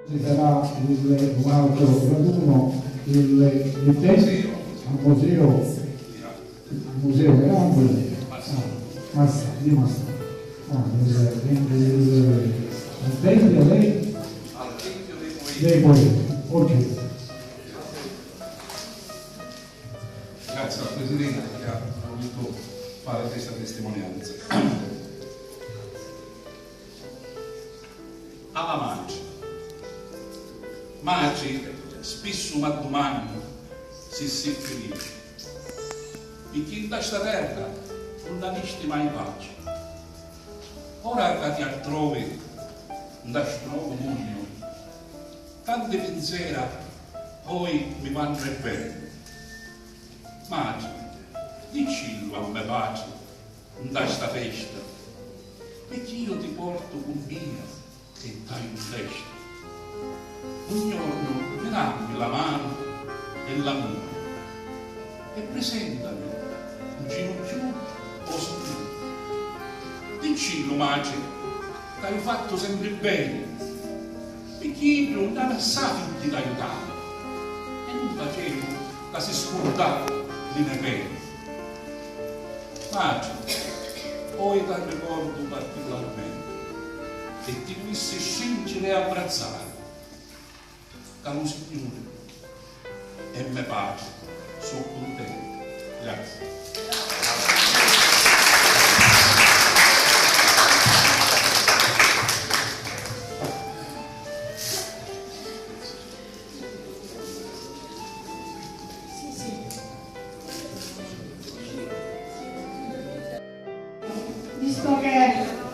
Ci sarà un altro raduno, il tempo al museo grande, di Massa. Al tempio dei poeti. Ok. Grazie al Presidente che ha voluto fare questa testimonianza. Alla Maggi, spesso ma domani si felice. E chi in questa terra non ha visto mai pace. Ora che ti altrove, in questo nuovo mondo, tante pensieri poi mi vanno bene. Maggi, dicillo a me pace in questa festa, perché io ti porto con via e dai in festa. Un giorno mi dammi la mano e l'amore e presentami un ginocchio o spirito. Dicillo, Maggi, che hai fatto sempre bene, perché io non avevo sapere di aiutare e non facevo che si scordava le mie pene. Maggi, poi ti ricordo particolarmente e ti dovessi scendere e abbracciare che lo Signore e me pace, sono contento. Grazie. Visto che